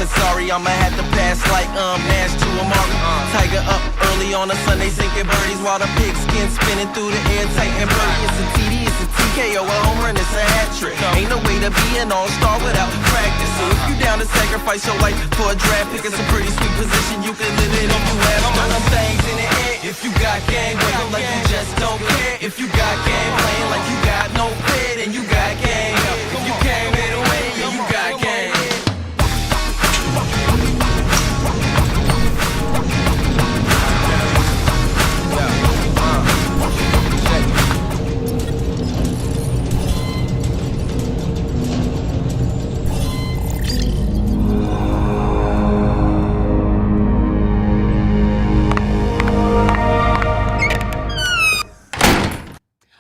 said sorry, I'ma have to pass like Nash to Amari. Tiger up early on a Sunday, sinking birdies while the pigskin spinning through the air, tight and birdie. It's a TD, it's a TKO, a home run, it's a hat trick. Ain't no way to be an all-star without practice. So if you down to sacrifice your life for a draft pick, it's a pretty sweet position. You can live it if you have some things in the air. If you got game, wake up like you just don't care. If you got game, playing like you got no fear, then you got game. If you came here to win, then you got game.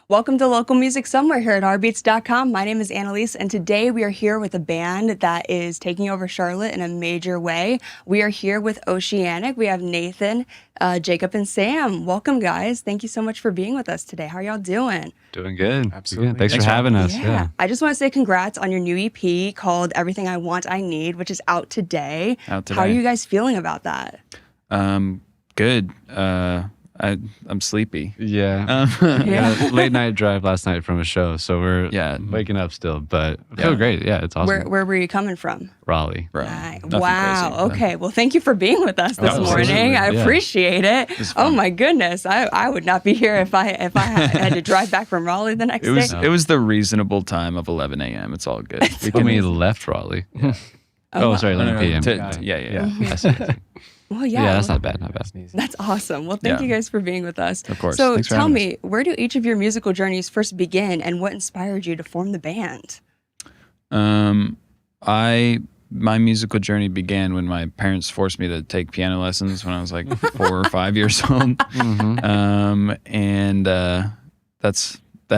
Welcome to Local Music Somewhere here at ourbeats.com. My name is Annaliese, and today we are here with a band that is taking over Charlotte in a major way. We are here with Oceanic. We have Nathan, Jacob, and Sam. Welcome, guys. Thank you so much for being with us today. How are y'all doing? Doing good. Absolutely. Yeah, thanks for having us. Yeah. I just want to say congrats on your new EP called Everything I Want, I Need, which is out today. Out today. How are you guys feeling about that? Good. I'm sleepy. Yeah. Late night drive last night from a show, so we're waking up still, but I feel great. Yeah, it's awesome. Where were you coming from? Raleigh. Wow. Crazy. Okay. Well, thank you for being with us this morning. I appreciate it. Oh my goodness. I would not be here if I had to drive back from Raleigh the next day. It was the reasonable time of 11 a.m. It's all good. We left Raleigh. Sorry, 11 p.m. Yeah. Well, yeah. Yeah, that's not bad. Not bad. That's awesome. Well, thank you guys for being with us. Of course. So Thanks for tell having me, where do each of your musical journeys first begin, and what inspired you to form the band? My musical journey began when my parents forced me to take piano lessons when I was like 4 or 5 years old. And that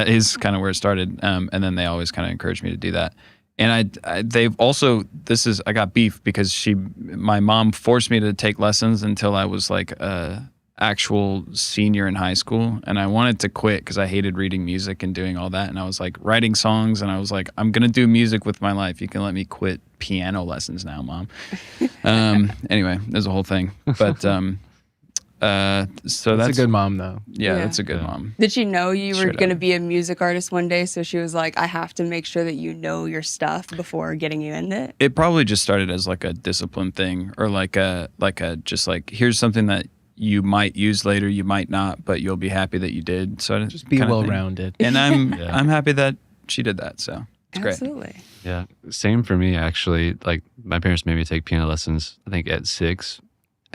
is kind of where it started. And then they always kind of encouraged me to do that. And they've also, I got beef because my mom forced me to take lessons until I was like a actual senior in high school. And I wanted to quit because I hated reading music and doing all that. And I was like writing songs, and I was like, I'm going to do music with my life. You can let me quit piano lessons now, Mom. Anyway, there's a whole thing. But so that's a good mom, though. Yeah, that's a good mom. Did she know you were going to be a music artist one day? So she was like, I have to make sure that you know your stuff before getting you in it? It probably just started as like a discipline thing, or like a just like, here's something that you might use later, you might not, but you'll be happy that you did. So just be well-rounded. And I'm happy that she did that. So it's great. Absolutely. Yeah, same for me actually. Like my parents made me take piano lessons, I think at 6.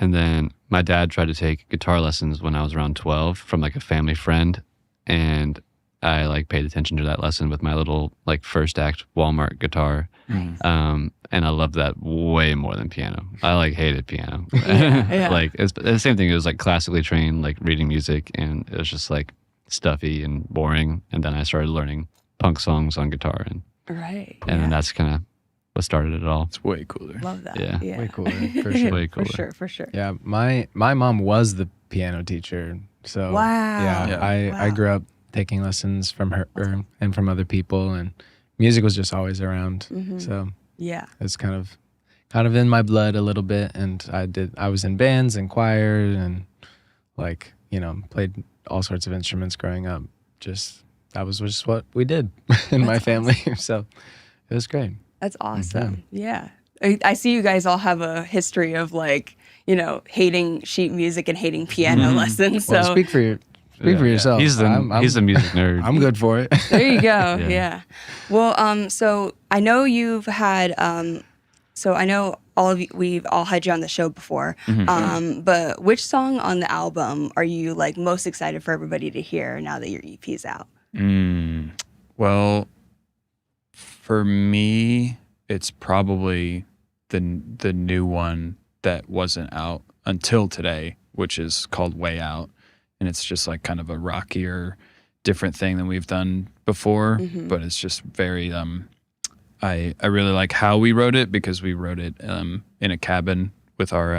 And then my dad tried to take guitar lessons when I was around 12 from like a family friend. And I like paid attention to that lesson with my little like first act Walmart guitar. And I loved that way more than piano. I like hated piano. Like it's the same thing. It was like classically trained, like reading music, and it was just like stuffy and boring. And then I started learning punk songs on guitar, and then that's kind of what started it all. It's way cooler. Love that. Yeah. Way cooler, for sure. Way cooler. For sure. Yeah, my mom was the piano teacher. So I grew up taking lessons from her and from other people, and music was just always around. So it's kind of in my blood a little bit. And I was in bands and choirs and like, played all sorts of instruments growing up. That was just what we did in my family. So it was great. That's awesome. Yeah. I see you guys all have a history of like, hating sheet music and hating piano lessons. So well, speak for yourself. He's a music nerd. I'm good for it. There you go. Yeah. Well, so I know you've had, so I know all of you, we've all had you on the show before, but which song on the album are you like most excited for everybody to hear now that your EP's out? Well, for me, it's probably the new one that wasn't out until today, which is called Way Out. And it's just like kind of a rockier, different thing than we've done before. But it's just very, I really like how we wrote it, because we wrote it in a cabin with our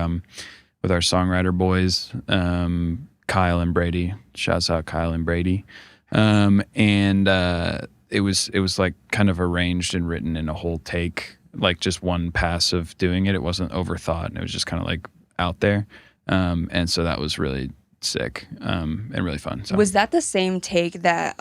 songwriter boys, Kyle and Brady. Shouts out Kyle and Brady. It was like kind of arranged and written in a whole take. like just one pass of doing it. It wasn't overthought, and it was just kind of like out there. And so that was really sick and really fun. So. Was that the same take that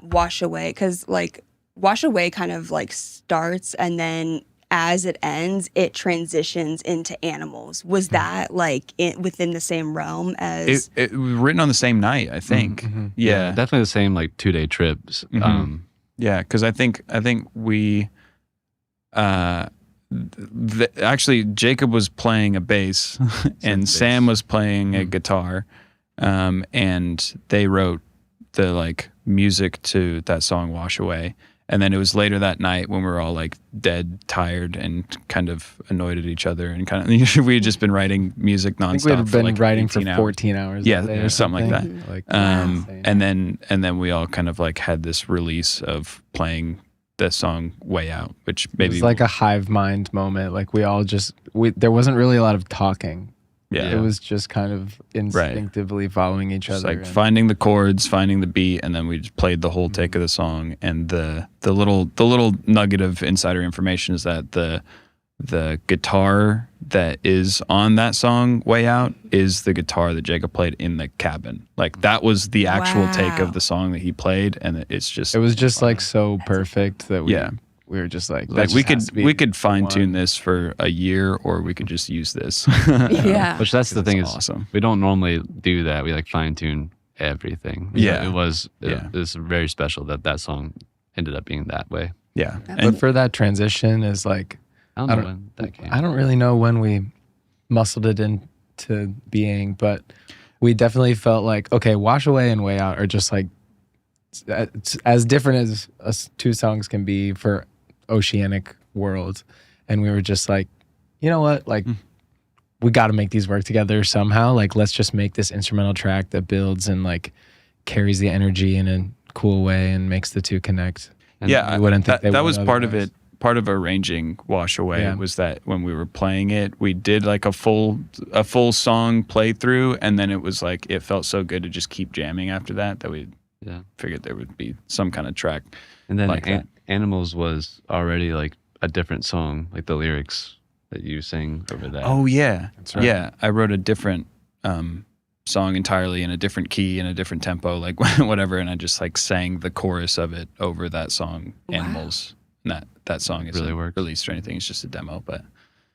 Wash Away? Because like Wash Away kind of like starts and then as it ends, it transitions into Animals. Was that like within the same realm as? It was written on the same night, I think. Mm-hmm. Yeah, definitely the same like 2-day trips. Mm-hmm. Yeah, because I think we. Actually, Jacob was playing a bass and Sam was playing a guitar, and they wrote the like music to that song "Wash Away." And then it was later that night when we were all like dead tired and kind of annoyed at each other, and kind of we had just been writing music nonstop. I think we had been like writing for 18 14 hours. Yeah, or something like that. Mm-hmm. Like, And then we all kind of like had this release of playing the song "Way Out," which maybe it was like a hive-mind moment. Like we all just there wasn't really a lot of talking. Yeah. It was just kind of instinctively following each just other. like finding the chords, finding the beat, and then we just played the whole take of the song. And the little nugget of insider information is that the guitar that is on that song "Way Out" is the guitar that Jacob played in the cabin. Like that was the actual take of the song that he played, and it was just like so perfect that we were just like we could fine tune this for a year, or we could just use this. Yeah, which that's the thing is awesome. We don't normally do that. We like fine tune everything. Yeah, it was very special that song ended up being that way. Yeah, but for that transition is like I don't know when that came. I don't really know when we muscled it into being, but we definitely felt like, okay, "Wash Away" and "Way Out" are just like as different as us two songs can be for Oceanic world. And we were just like, you know what? Like, we got to make these work together somehow. Like, let's just make this instrumental track that builds and like carries the energy in a cool way and makes the two connect. And yeah, we wouldn't think that was part otherwise. of it. Part of arranging "Wash Away" was that when we were playing it, we did like a full song playthrough, and then it was like it felt so good to just keep jamming after that we figured there would be some kind of track. And then like Animals was already like a different song, like the lyrics that you sang over that. Oh yeah, that's right. Yeah, I wrote a different song entirely in a different key, in a different tempo, like whatever, and I just like sang the chorus of it over that song, "Animals." And that song isn't really released or anything. It's just a demo, but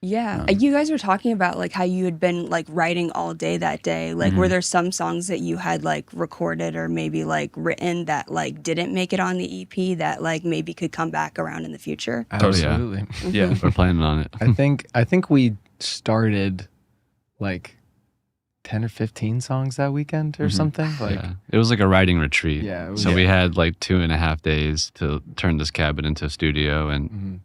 yeah. You guys were talking about like how you had been like writing all day that day. Like, were there some songs that you had like recorded or maybe like written that like didn't make it on the EP that like maybe could come back around in the future? Absolutely. yeah. We're planning on it. I think we started like 10 or 15 songs that weekend or something. Like it was like a writing retreat. Yeah. So we had like 2.5 days to turn this cabin into a studio and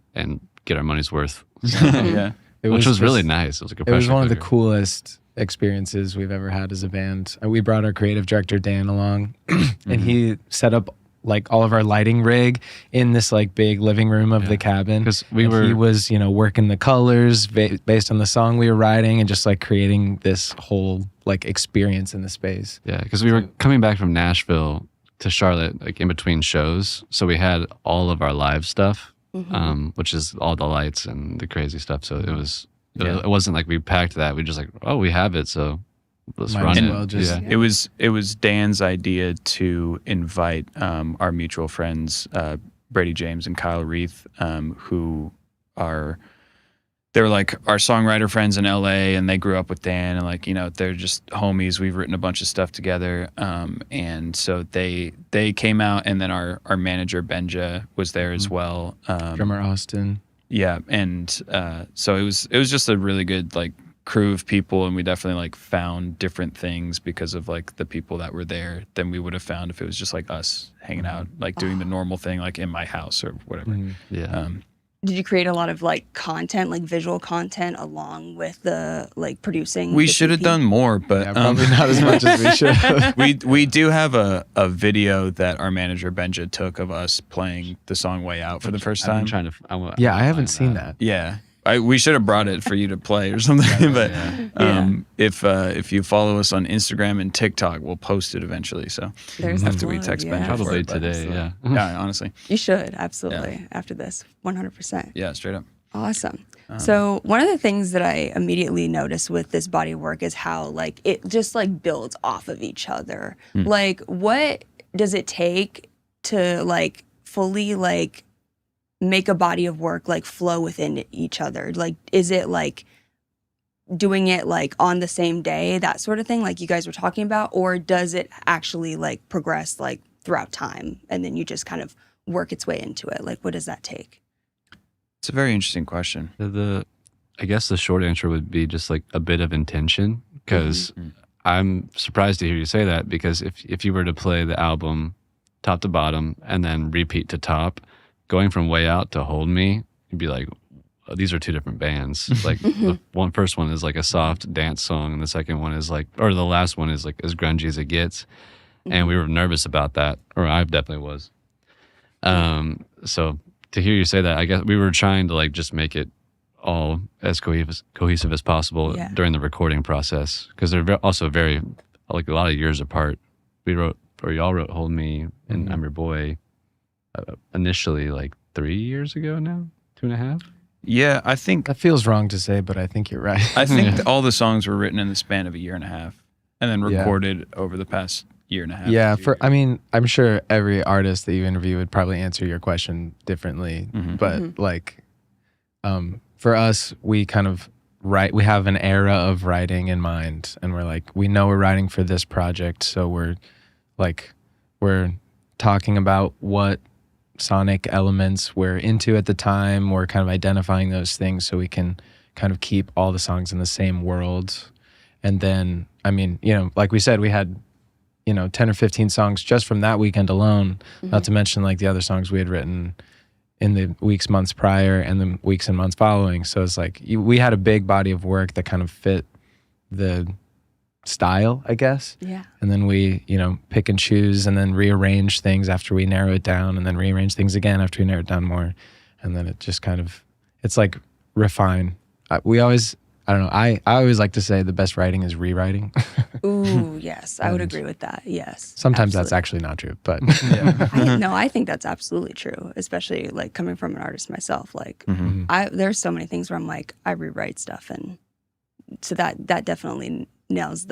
get our money's worth. Yeah. Which was really nice. It was like a It was pressure one of the cooker. coolest experiences we've ever had as a band. We brought our creative director Dan along and he set up like all of our lighting rig in this like big living room of the cabin. Because he was, working the colors based on the song we were writing and just like creating this whole like experience in the space. Yeah, because we were coming back from Nashville to Charlotte like in between shows. So we had all of our live stuff, which is all the lights and the crazy stuff. So it wasn't like we packed that. We just like, oh, we have it. So let's Might run as it. well just- It was Dan's idea to invite our mutual friends Brady James and Kyle Reith, who they were like our songwriter friends in LA, and they grew up with Dan, and like they're just homies. We've written a bunch of stuff together, and so they came out, and then our manager Benja was there as well. Drummer Austin. Yeah, and so it was just a really good like crew of people, and we definitely like found different things because of like the people that were there than we would have found if it was just like us hanging out, like doing the normal thing like in my house or whatever. Yeah. Did you create a lot of like content, like visual content along with the like producing? We the should have EP? done more, but Probably not as much as we should have. we do have a video that our manager Benja took of us playing the song "Way Out" for the first I've been time. trying to. Yeah, I haven't seen that. Yeah. We should have brought it for you to play or something, but if you follow us on Instagram and TikTok, we'll post it eventually. So There's after the we plug, text yeah. Benja for Probably it, but- today. Yeah. yeah, honestly, You should absolutely after this, 100%. yeah, straight up. Awesome. So one of the things that I immediately noticed with this body of work is how like it just like builds off of each other. Like what does it take to like fully like make a body of work like flow within each other? Like is it like doing it like on the same day, that sort of thing like you guys were talking about, or does it actually like progress like throughout time and then you just kind of work its way into it? Like what does that take? It's a very interesting question. I guess the short answer would be just like a bit of intention, because I'm surprised to hear you say that, because if you were to play the album top to bottom and then repeat to top, going from Way Out to Hold Me, you'd be like, oh, these are two different bands. Like the first one is like a soft dance song, and the second one is like, or the last one is like as grungy as it gets. And we were nervous about that, or I definitely was. So to hear you say that, I guess we were trying to like just make it all as cohesive as possible during the recording process, because they're also very, like a lot of years apart. Y'all wrote Hold Me and I'm Your Boy initially like 3 years ago now, 2.5. Yeah, I think that feels wrong to say, but I think you're right. I think all the songs were written in the span of 1.5 years and then recorded over the past 1.5 years. Yeah, I mean, I'm sure every artist that you interview would probably answer your question differently, but like for us, we kind of we have an era of writing in mind, and we're like, we know we're writing for this project, so we're talking about what sonic elements we're into at the time. We're kind of identifying those things so we can kind of keep all the songs in the same world. And then, I mean, you know, like we said, we had, 10 or 15 songs just from that weekend alone, not to mention like the other songs we had written in the weeks, months prior and the weeks and months following. So it's like we had a big body of work that kind of fit the style, I guess. Yeah. And then we, pick and choose and then rearrange things after we narrow it down, and then rearrange things again after we narrow it down more. And then it just kind of, it's like refine. I always like to say the best writing is rewriting. Ooh, yes. I would agree with that. Yes. Sometimes that's actually not true, but I think that's absolutely true, especially like coming from an artist myself. Like there's so many things where I'm like, I rewrite stuff, and so that definitely nails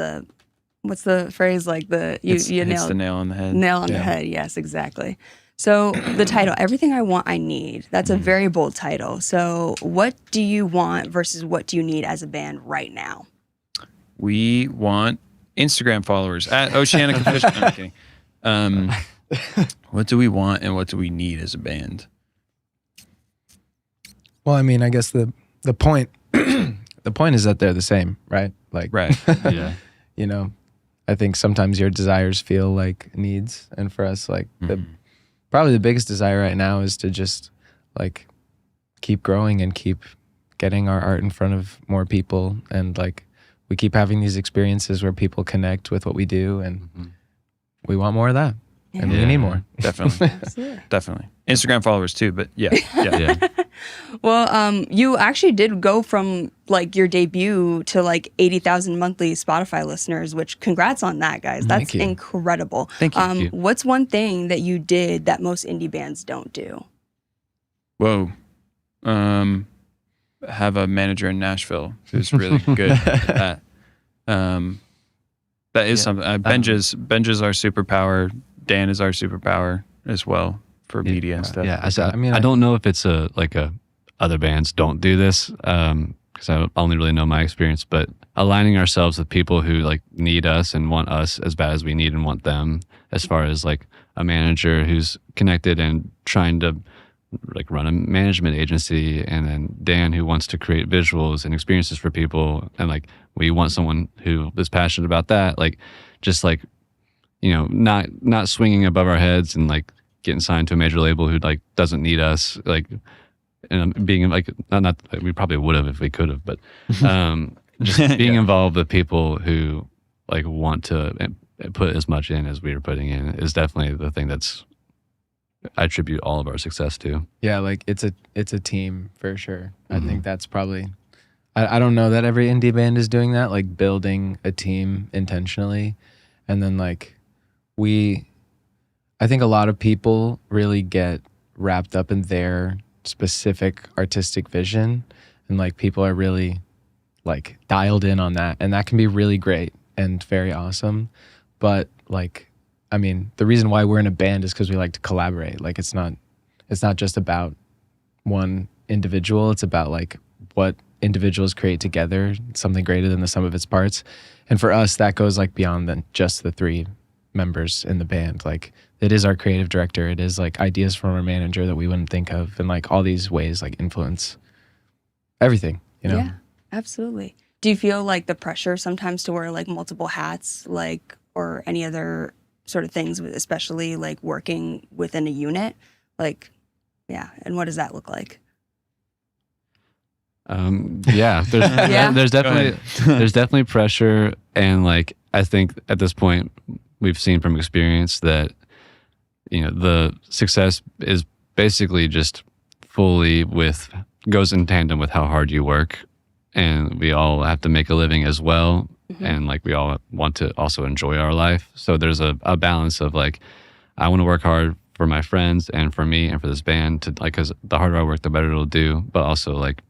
what's the phrase, like you nailed the nail on the head. Nail on the head. Yes, exactly. So the title, Everything I Want, I Need, that's a very bold title. So what do you want versus what do you need as a band right now? We want Instagram followers at Oceanic Official. I'm kidding. What do we want and what do we need as a band? Well, I mean, I guess the point the point is that they're the same, right? Like, right. Yeah. I think sometimes your desires feel like needs, and for us, like probably the biggest desire right now is to just like keep growing and keep getting our art in front of more people, and like we keep having these experiences where people connect with what we do, and we want more of that. And we need more. Definitely. Definitely. Instagram followers too, but yeah. Well, you actually did go from like your debut to like 80,000 monthly Spotify listeners, which congrats on that, guys. That's incredible. Thank you. What's one thing that you did that most indie bands don't do? Whoa. Have a manager in Nashville who's really good at that. That is something. Benja's our superpower. Dan is our superpower as well for media and stuff. Yeah, I don't know if it's other bands don't do this, because I only really know my experience, but aligning ourselves with people who like need us and want us as bad as we need and want them, as far as like a manager who's connected and trying to like run a management agency, and then Dan who wants to create visuals and experiences for people, and like we want someone who is passionate about that, like just like not swinging above our heads and like getting signed to a major label who like doesn't need us, like, and being like not we probably would have if we could have, but just being involved with people who like want to put as much in as we are putting in is definitely the thing that's I attribute all of our success to. Yeah, like it's a team for sure. I think that's probably I don't know that every indie band is doing that, like building a team intentionally. And then like I think a lot of people really get wrapped up in their specific artistic vision, and like people are really like dialed in on that, and that can be really great and very awesome. But like, I mean, the reason why we're in a band is because we like to collaborate. Like it's not just about one individual. It's about like what individuals create together, something greater than the sum of its parts. And for us, that goes like beyond than just the 3 members in the band. Like it is our creative director. It is like ideas from our manager that we wouldn't think of, and like all these ways like influence everything, you know? Yeah, absolutely. Do you feel like the pressure sometimes to wear like multiple hats, like, or any other sort of things, especially like working within a unit? Like, yeah. And what does that look like? Yeah, there's definitely pressure, and like I think at this point we've seen from experience that, you know, the success is basically just fully goes in tandem with how hard you work, and we all have to make a living as well, and like we all want to also enjoy our life. So there's a balance of like, I want to work hard for my friends and for me and for this band, to like, because the harder I work, the better it'll do, but also like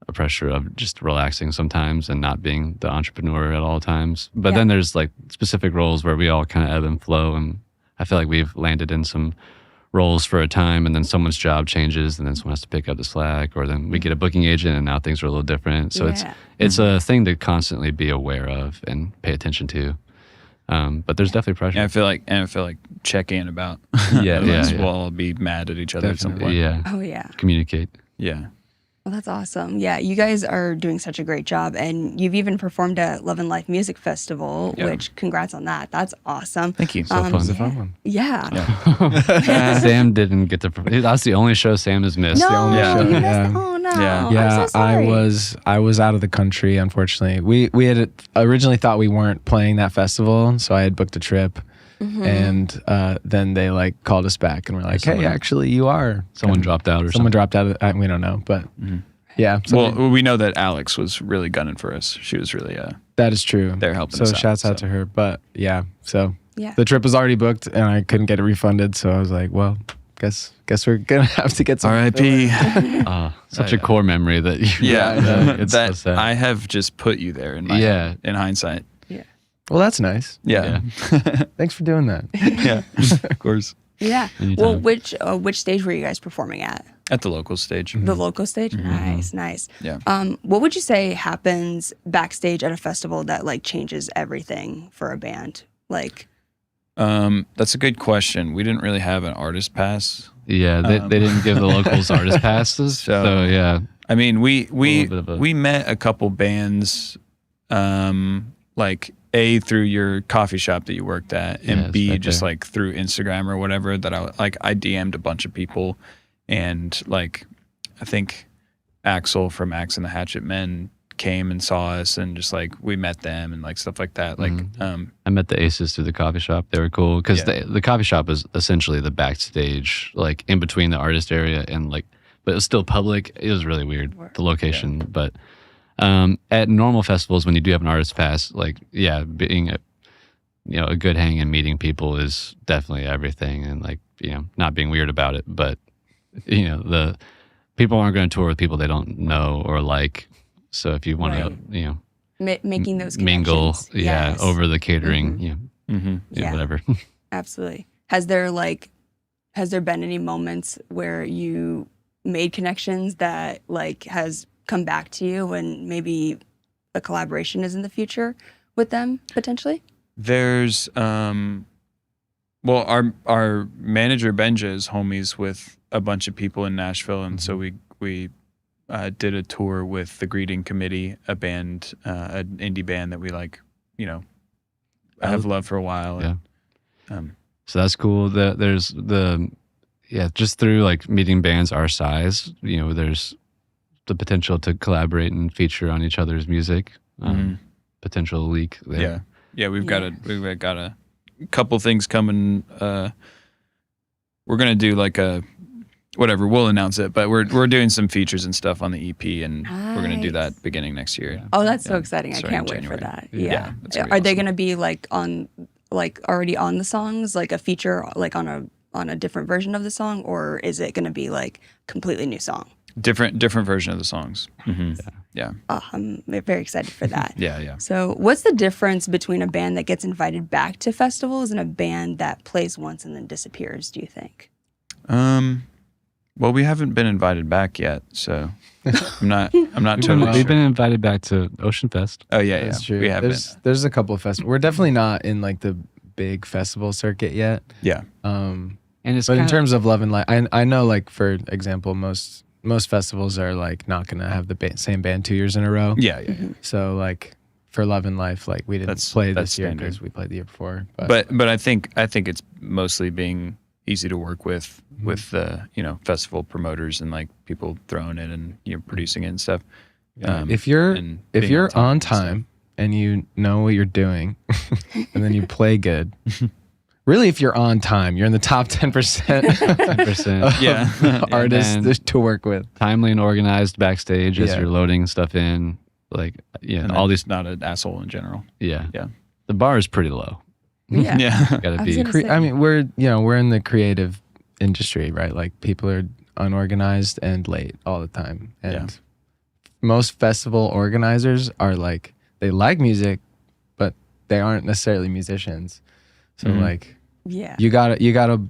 a pressure of just relaxing sometimes and not being the entrepreneur at all times. But then there's like specific roles where we all kind of ebb and flow, and I feel like we've landed in some roles for a time, and then someone's job changes, and then someone has to pick up the slack, or then we get a booking agent and now things are a little different. So it's a thing to constantly be aware of and pay attention to. But there's definitely pressure. Yeah, I feel like check in about. We'll all be mad at each other at some point. Yeah. Oh yeah. Communicate. Yeah. Well, that's awesome. Yeah, you guys are doing such a great job, and you've even performed at Love and Life Music Festival, which congrats on that. That's awesome. Thank you. So fun. It was a fun one. Yeah. Sam didn't get to. That's the only show Sam has missed. No, The only show. you missed. Yeah. Oh no. Yeah. Yeah, I'm so sorry. I was out of the country, unfortunately. We had originally thought we weren't playing that festival, so I had booked a trip, and then they like called us back and were like, "Hey, actually, you are." Someone dropped out, or Someone something. dropped out. We don't know, but yeah. So Well, we know that Alex was really gunning for us. She was really that is true. they're helping So us out. shouts out to her. But yeah, so Yeah. the trip was already booked, and I couldn't get it refunded. So I was like, well, guess we're gonna have to get some. R.I.P. Such a core memory that you. It's that so sad. I have just put you there in my head, in hindsight. Well, that's nice. Yeah. Thanks for doing that. Yeah. Of course. Yeah. Anytime. Well, which stage were you guys performing at? At the local stage. The local stage? Nice. Yeah. What would you say happens backstage at a festival that like changes everything for a band? Like, That's a good question. We didn't really have an artist pass. Yeah, they didn't give the locals artist passes. So yeah. I mean, we bit of a- we met a couple bands, like A, through your coffee shop that you worked at, and it's B, right just there. like through Instagram or whatever. That I DM'd a bunch of people, and like I think Axel from Axe and the Hatchet Men came and saw us, and just like we met them and like stuff like that. Like I met the Aces through the coffee shop. They were cool because the coffee shop is essentially the backstage, like in between the artist area and like, but it was still public. It was really weird, the location. But at normal festivals, when you do have an artist pass, like being a good hang and meeting people is definitely everything, and like not being weird about it. But the people aren't going to tour with people they don't know or like. So if you want to, making those mingle, connections. Yes. over the catering, whatever. Absolutely. Has there been any moments where you made connections that like has come back to you, and maybe a collaboration is in the future with them potentially? There's well, our manager Benja is homies with a bunch of people in Nashville, and so we did a tour with the Greeting Committee, a band, an indie band that we like, I have loved for a while. Yeah. And, So that's cool. There's just through like meeting bands our size, there's the potential to collaborate and feature on each other's music. Potential leak there. Yeah. We've got a couple things coming. We're gonna do like a whatever. We'll announce it, but we're doing some features and stuff on the EP, and we're gonna do that beginning next year. Oh, that's so exciting! I Starting can't wait January. for that. That's gonna be Are they awesome. gonna be like on, like already on the songs, like a feature, like on a on a different version of the song, or is it going to be like completely new song? Different version of the songs. Yeah. Oh, I'm very excited for that. Yeah. So what's the difference between a band that gets invited back to festivals and a band that plays once and then disappears, do you think? Well, we haven't been invited back yet, so I'm not totally We've sure. been invited back to Ocean Fest. Oh yeah, That's true. We have There's a couple of festivals. We're definitely not in like the big festival circuit yet. Yeah. And it's But in kinda- terms of Love and Light, I know, like, for example, most festivals are like not gonna have the same band 2 years in a row. Yeah. So like for Love and Life, like we didn't play that's this year standard. because we played the year before. But I think it's mostly being easy to work with the festival promoters and like people throwing it and producing it and stuff. if you're and if being you're on on time time and you know what you're doing, and then you play good. Really, if you're on time, you're in the top 10% 10%. Yeah. artists And to work with. timely and organized backstage as Yeah. you're loading stuff in. Like, yeah, And all these. not an asshole in general. Yeah. Yeah. The bar is pretty low. Yeah. Yeah. Gotta I was be. gonna say- I mean, we're in the creative industry, right? Like people are unorganized and late all the time. And most festival organizers are like, they like music, but they aren't necessarily musicians. So like, Yeah. you gotta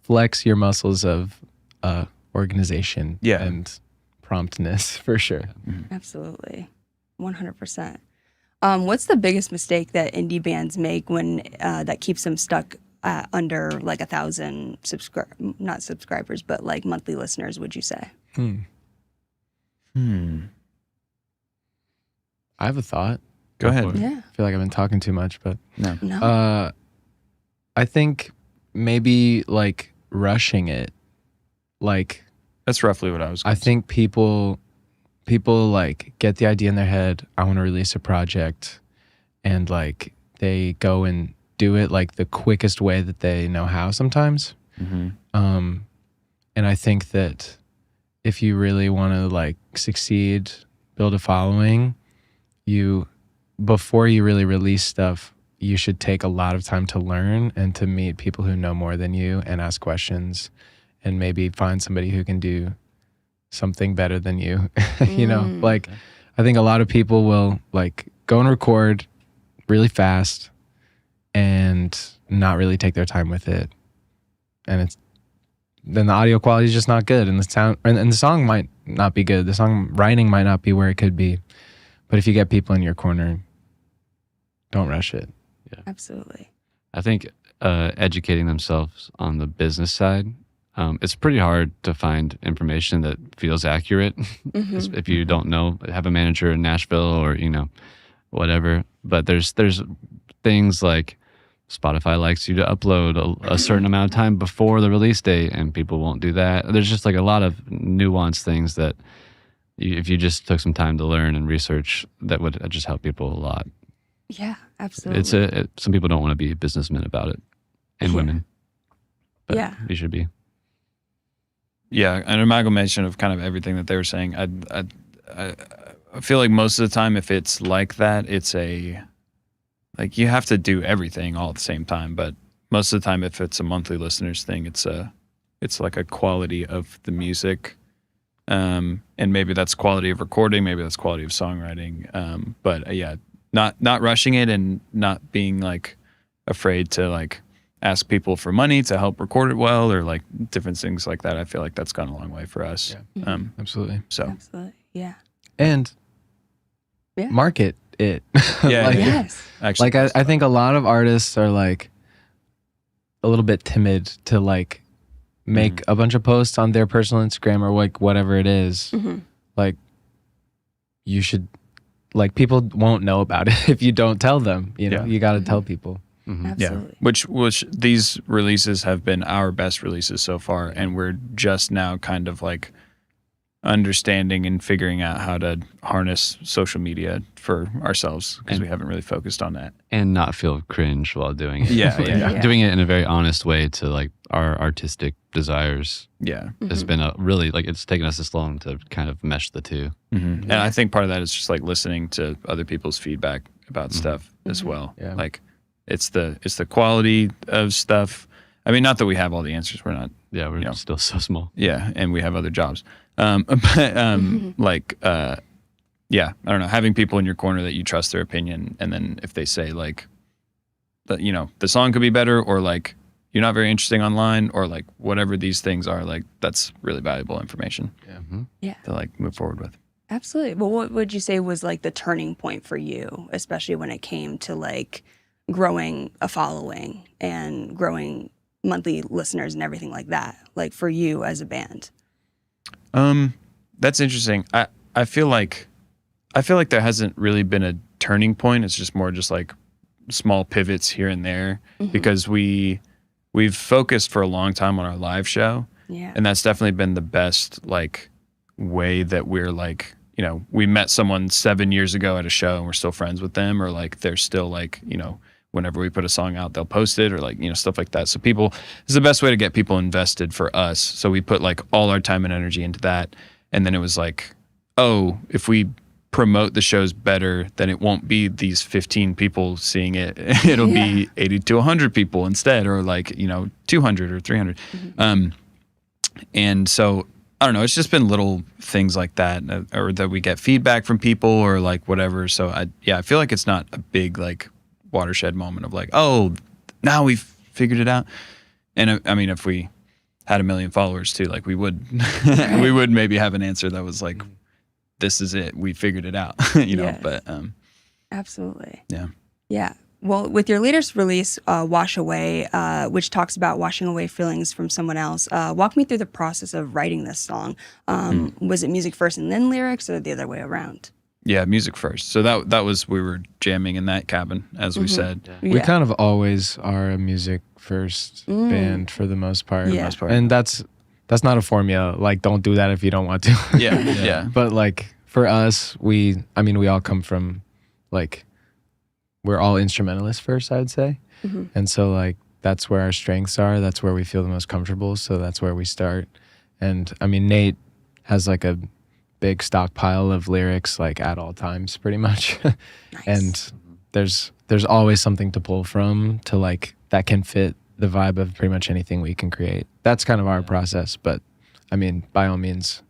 flex your muscles of organization and promptness for sure. Absolutely. 100%. What's the biggest mistake that indie bands make when that keeps them stuck under like 1,000 not subscribers, but like monthly listeners, would you say? I have a thought. Go ahead. for it. Yeah. I feel like I've been talking too much, but No. I think maybe like rushing it. Like That's roughly what I was I think people like get the idea in their head, I want to release a project, and like they go and do it like the quickest way that they know how sometimes. And I think that if you really want to like succeed, build a following, before you really release stuff, you should take a lot of time to learn and to meet people who know more than you and ask questions, and maybe find somebody who can do something better than you. Like I think a lot of people will like go and record really fast and not really take their time with it, and then the audio quality is just not good, and the sound and the song might not be good. The song writing might not be where it could be. But if you get people in your corner, don't rush it. Absolutely. I think educating themselves on the business side, it's pretty hard to find information that feels accurate if you don't know, have a manager in Nashville or, whatever. But there's things like Spotify likes you to upload a certain amount of time before the release date, and people won't do that. There's just like a lot of nuanced things that if you just took some time to learn and research, that would just help people a lot. Yeah, absolutely. Some people don't want to be businessmen about it, and women. But Yeah. you should be. Yeah, an amalgamation of kind of everything that they were saying. I feel like most of the time, if it's like that, it's like you have to do everything all at the same time. But most of the time, if it's a monthly listeners thing, it's like a quality of the music, and maybe that's quality of recording, maybe that's quality of songwriting. But yeah, not rushing it and not being like afraid to like ask people for money to help record it well, or like different things like that. I feel like that's gone a long way for us. Yeah. Absolutely. So Absolutely. Yeah. And market it. Yeah, Like, Yes. actually, like I think a lot of artists are like a little bit timid to like make a bunch of posts on their personal Instagram or like whatever it is. Like you should, like people won't know about it if you don't tell them. You got to tell people. Absolutely. which these releases have been our best releases so far, and we're just now kind of like understanding and figuring out how to harness social media for ourselves, because we haven't really focused on that. And not feel cringe while doing it. Yeah, Like, yeah. Doing it in a very honest way to like our artistic desires Yeah. has been a really, like, it's taken us this long to kind of mesh the two. And I think part of that is just like listening to other people's feedback about stuff as well. Yeah. Like it's the quality of stuff, I mean, not that we have all the answers. We're not. Yeah, we're still so small. Yeah, and we have other jobs. Like, yeah, I don't know. Having people in your corner that you trust their opinion, and then if they say like, that the song could be better, or like you're not very interesting online, or like whatever these things are, like that's really valuable information. Yeah. To like move forward with. Absolutely. Well, what would you say was like the turning point for you, especially when it came to like growing a following and growing monthly listeners and everything like that, like for you as a band? That's interesting. I feel like there hasn't really been a turning point. It's just more just like small pivots here and there, because we've focused for a long time on our live show. Yeah. And that's definitely been the best like way that we're like, we met someone 7 years ago at a show and we're still friends with them, or like they're still like, whenever we put a song out, they'll post it, or like, stuff like that. So this is the best way to get people invested for us. So we put like all our time and energy into that. And then it was like, oh, if we promote the shows better, then it won't be these 15 people seeing it. It'll be 80 to 100 people instead, or like, 200 or 300. And so, I don't know, it's just been little things like that, or that we get feedback from people or like whatever. So I feel like it's not a big like watershed moment of like, oh, now we've figured it out. And I mean, if we had 1 million followers too, like we would we would maybe have an answer that was like, this is it, we figured it out. Yes. But Absolutely. Yeah. Well, with your latest release, Wash Away, which talks about washing away feelings from someone else, walk me through the process of writing this song. Was it music first and then lyrics, or the other way around? Yeah, music first. So that was, we were jamming in that cabin, as we said. We kind of always are a music first band for the most part. Yeah. And that's not a formula. Like, don't do that if you don't want to. Yeah. But like for us, we all come from like, we're all instrumentalists first, I would say. And so like, that's where our strengths are. That's where we feel the most comfortable. So that's where we start. And I mean, Nate has like a big stockpile of lyrics like at all times pretty much. Nice. And there's always something to pull from to like that can fit the vibe of pretty much anything we can create. That's kind of our process. But I mean, by all means,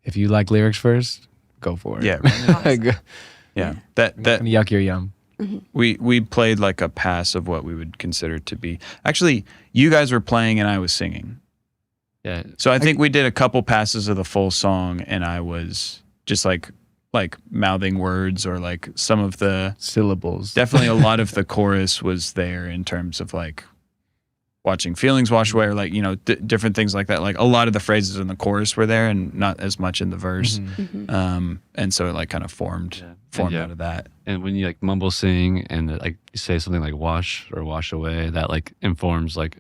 if you like lyrics first, go for it. Yeah. Awesome. Yeah. That yuck your yum. we played like a pass of what we would consider to be. Actually, you guys were playing and I was singing. Yeah. So I think we did a couple passes of the full song and I was just like mouthing words, or like some of the syllables. Definitely a lot of the chorus was there in terms of like watching feelings wash away, or like, different things like that. Like a lot of the phrases in the chorus were there and not as much in the verse. And so it like kind of formed out of that. And when you like mumble sing and like you say something like wash or wash away, that like informs like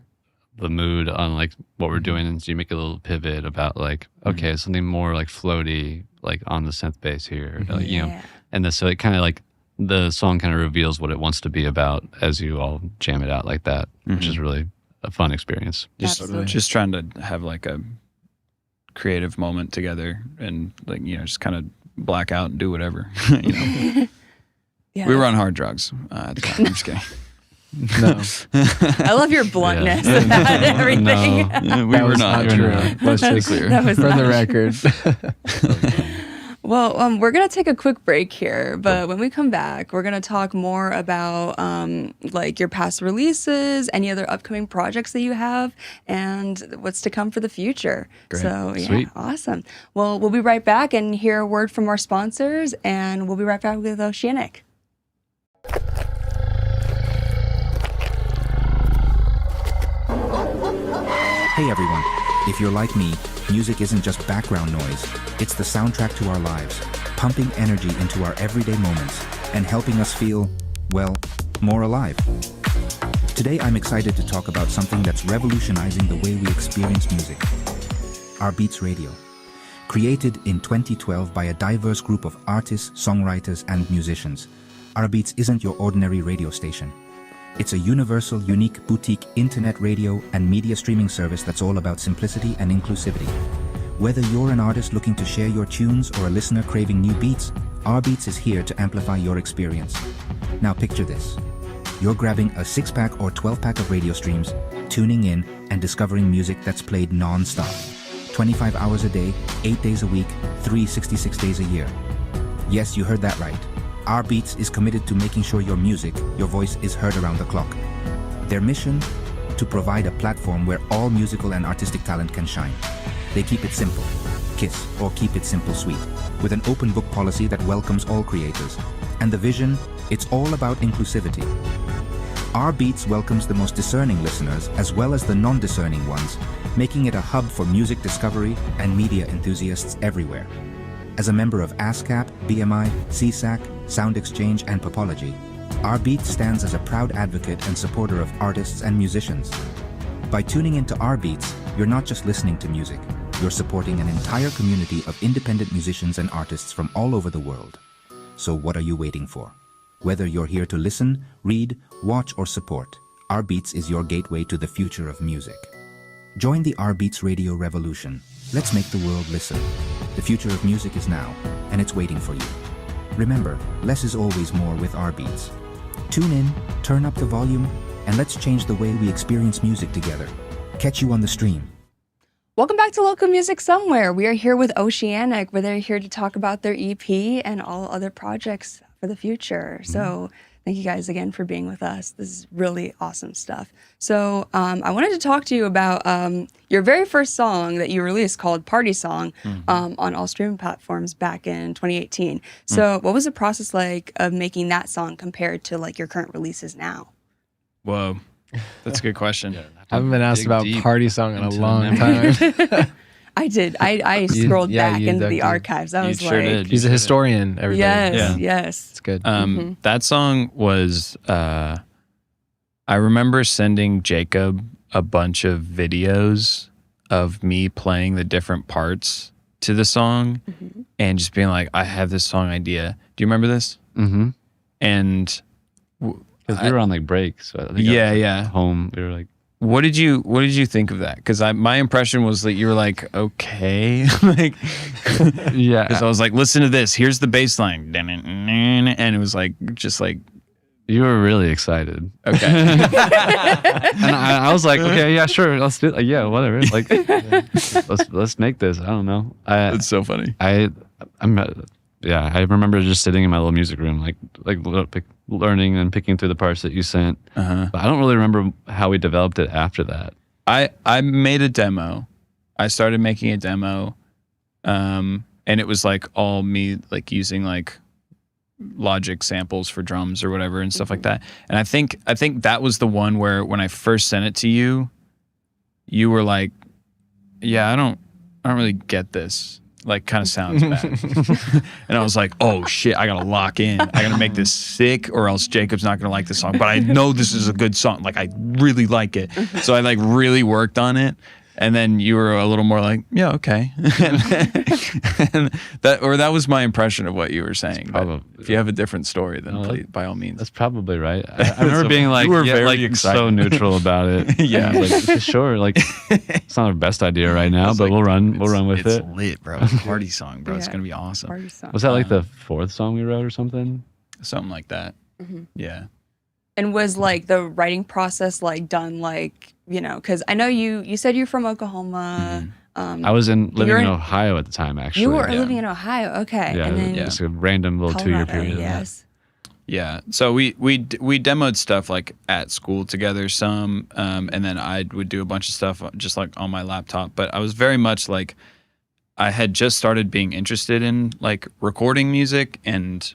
the mood on like what we're doing. And so you make a little pivot about like, okay, something more like floaty, like on the synth bass here, like, and so it kind of like the song kind of reveals what it wants to be about as you all jam it out like that, which is really a fun experience. Just trying to have like a creative moment together and like, just kind of black out and do whatever. Yeah. We were on hard drugs at the time. I'm just kidding. No. I love your bluntness about everything. No, we were not true. Let's be just clear. That was for not the record. Well, we're going to take a quick break here, but when we come back, we're going to talk more about like your past releases, any other upcoming projects that you have, and what's to come for the future. Great. So, yeah, Sweet. awesome. Well, we'll be right back and hear a word from our sponsors, and we'll be right back with Oceanic. Hey everyone, if you're like me, music isn't just background noise, it's the soundtrack to our lives, pumping energy into our everyday moments and helping us feel, well, more alive. Today I'm excited to talk about something that's revolutionizing the way we experience music. Our Beats Radio. Created in 2012 by a diverse group of artists, songwriters, and musicians, Our Beats isn't your ordinary radio station. It's a universal, unique, boutique internet radio and media streaming service that's all about simplicity and inclusivity. Whether you're an artist looking to share your tunes or a listener craving new beats, Our Beats is here to amplify your experience. Now picture this. you're grabbing a 6-pack or 12-pack of radio streams, tuning in, and discovering music that's played non-stop. 25 hours a day, 8 days a week, 366 days a year. Yes, you heard that right. Our Beats is committed to making sure your music, your voice is heard around the clock. Their mission? To provide a platform where all musical and artistic talent can shine. They keep it simple. KISS, or keep it simple sweet, with an open book policy that welcomes all creators. And the vision? It's all about inclusivity. Our Beats welcomes the most discerning listeners as well as the non-discerning ones, making it a hub for music discovery and media enthusiasts everywhere. As a member of ASCAP, BMI, CSAC, Sound Exchange, and Popology, Our Beats stands as a proud advocate and supporter of artists and musicians. By tuning into Our Beats, you're not just listening to music, you're supporting an entire community of independent musicians and artists from all over the world. So what are you waiting for? Whether you're here to listen, read, watch, or support, Our Beats is your gateway to the future of music. Join the Our Beats radio revolution. Let's make the world listen. The future of music is now, and it's waiting for you. Remember, less is always more with Our Beats. Tune in, turn up the volume, and let's change the way we experience music together. Catch you on the stream. Welcome back to Local Music Somewhere. We are here with Oceanic, where they're here to talk about their EP and all other projects for the future. So thank you guys again for being with us. This is really awesome stuff. So I wanted to talk to you about your very first song that you released called Party Song on all streaming platforms back in 2018. So what was the process like of making that song compared to like your current releases now? Whoa, that's a good question. I haven't been asked about Party Song in a long time. I did. I scrolled back into the deep. archives. I was sure like, did. He's a historian, everybody. Yes. It's good. That song was, I remember sending Jacob a bunch of videos of me playing the different parts to the song and just being like, I have this song idea. Do you remember this? Mm-hmm. And because we were on like break, so I think yeah. home. We were like, what did you think of that? Because my impression was that you were like, okay, like, yeah. Because I was like, listen to this. Here's the bass line, and it was like, just like, you were really excited. Okay. And I was like, okay, yeah, sure, let's do it. Like, yeah, whatever. Like, let's make this. I don't know. It's so funny. I remember just sitting in my little music room, like learning and picking through the parts that you sent. But I don't really remember how we developed it after that. I made a demo. I started making a demo, and it was like all me like using like Logic samples for drums or whatever and stuff like that. And I think that was the one where when I first sent it to you, you were like, yeah, I don't really get this. Like, kind of sounds bad. And I was like, oh shit, I gotta lock in. I gotta make this sick or else Jacob's not gonna like the song. But I know this is a good song. Like, I really like it. So I like really worked on it. And then you were a little more like, yeah, okay. and that was my impression of what you were saying. Probably, if you have a different story, then please, by all means. That's probably right. I remember being like, you were very excited. So neutral about it. Yeah, like, sure. Like, it's not our best idea right now, but like, we'll run with it. It's lit, bro. It's a party song, bro. It's gonna be awesome. Party song. Was that like the fourth song we wrote or something? Something like that. Yeah. And was like the writing process like done like, you know, because I know you said you're from Oklahoma. I was living in Ohio at the time, actually. You were living in Ohio, okay. Yeah, and then just a random little Colorado, 2-year period. Yes. Yeah. So we demoed stuff like at school together some, and then I would do a bunch of stuff just like on my laptop. But I was very much like, I had just started being interested in like recording music and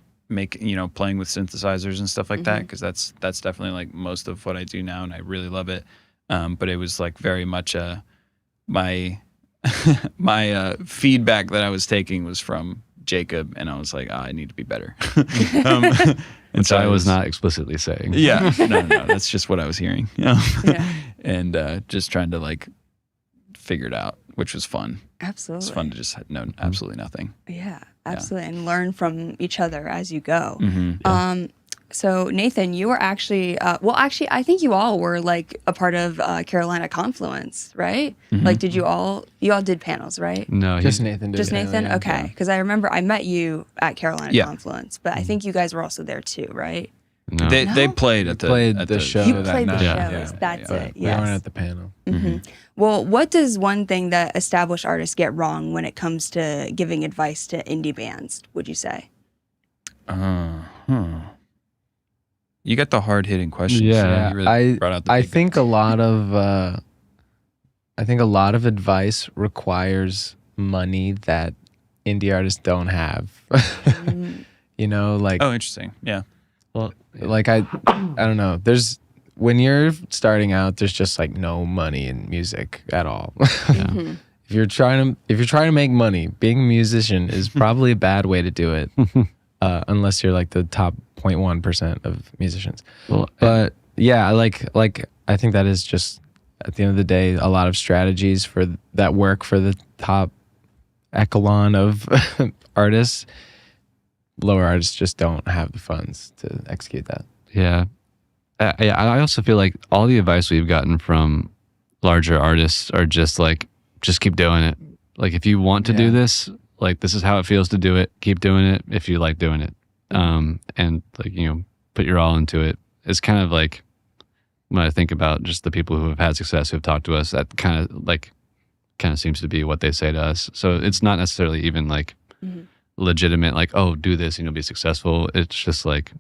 playing with synthesizers and stuff like that, because that's definitely like most of what I do now, and I really love it. But it was like very much my feedback that I was taking was from Jacob, and I was like, I need to be better. And so I was not explicitly saying. Yeah, no, that's just what I was hearing. Yeah. And just trying to like figure it out, which was fun. Absolutely. It's fun to just know absolutely nothing. Yeah, absolutely. And learn from each other as you go. Yeah. So Nathan, you were actually, I think you all were like a part of Carolina Confluence, right? Like, you all did panels, right? No, just Nathan did. Just Nathan? Yeah. Okay. Because I remember I met you at Carolina Confluence, but I think you guys were also there too, right? No. They played at the show. You that played the night. shows. That's But it. we weren't Yes. at the panel. Well, what does one thing that established artists get wrong when it comes to giving advice to indie bands, would you say? You got the hard hitting questions. Yeah. You really brought out the I big think a lot of advice requires money that indie artists don't have. You know, like Oh, interesting. Yeah. Well, like I don't know. When you're starting out, there's just like no money in music at all. If you're trying to make money, being a musician is probably a bad way to do it, unless you're like the top 0.1% of musicians. Well, But yeah, I think that is just at the end of the day a lot of strategies for that work for the top echelon of artists. Lower artists just don't have the funds to execute that. Yeah. I also feel like all the advice we've gotten from larger artists are just like, just keep doing it. Like if you want to do this, like this is how it feels to do it. Keep doing it if you like doing it. And like, you know, put your all into it. It's kind of like when I think about just the people who have had success, who have talked to us, that kind of seems to be what they say to us. So it's not necessarily even like legitimate, like, oh, do this and you'll be successful. It's just like,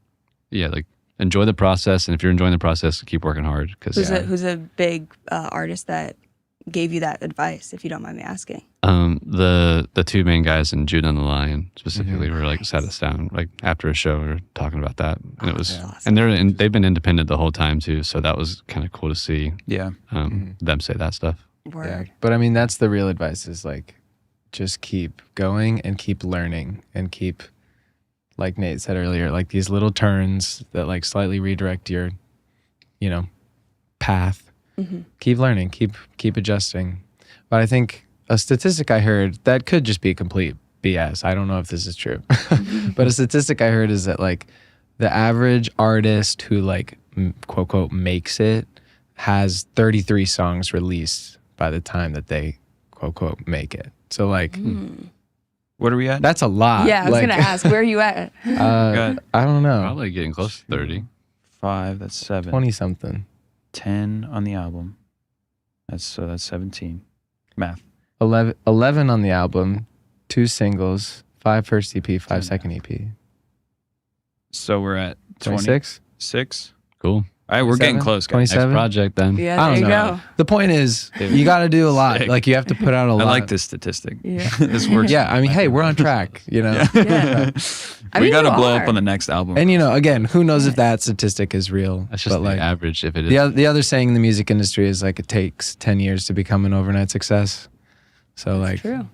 yeah, like enjoy the process. And if you're enjoying the process, keep working hard. Who's a big artist that gave you that advice, if you don't mind me asking? The two main guys in Jude and the Lion specifically were like sat us down like after a show. We were talking about that, and it was awesome. and they've been independent the whole time too. So that was kind of cool to see. Yeah. Them say that stuff. Word. Yeah. But I mean, that's the real advice is like, just keep going and keep learning and keep, like Nate said earlier, like these little turns that like slightly redirect your, path. Keep learning, keep adjusting. But I think a statistic I heard that could just be complete BS. I don't know if this is true, but a statistic I heard is that like the average artist who like quote quote makes it has 33 songs released by the time that they quote quote make it. So like, What are we at? that's a lot. Yeah, I was like, gonna ask, where are you at? I don't know, Probably getting close to 30. 5, that's 7. 20 something. 10 on the album. That's 17. Math. 11 on the album, 2 singles, 5 first EP, 5 second EP. So we're at 26? 26. Cool. All right, we're getting 27? close, guys. 27? Next project then. Yeah, I there don't you know. go. The point is, you got to do a lot. Sick. Like you have to put out a I lot. like this statistic. Yeah. This works. Yeah, I mean, hey, we're on track, Yeah. I We mean, got to you blow are. up on the next album. And again, who knows if that statistic is real? That's just but the like average if it is. the other saying in the music industry is like it takes 10 years to become an overnight success. So like, True.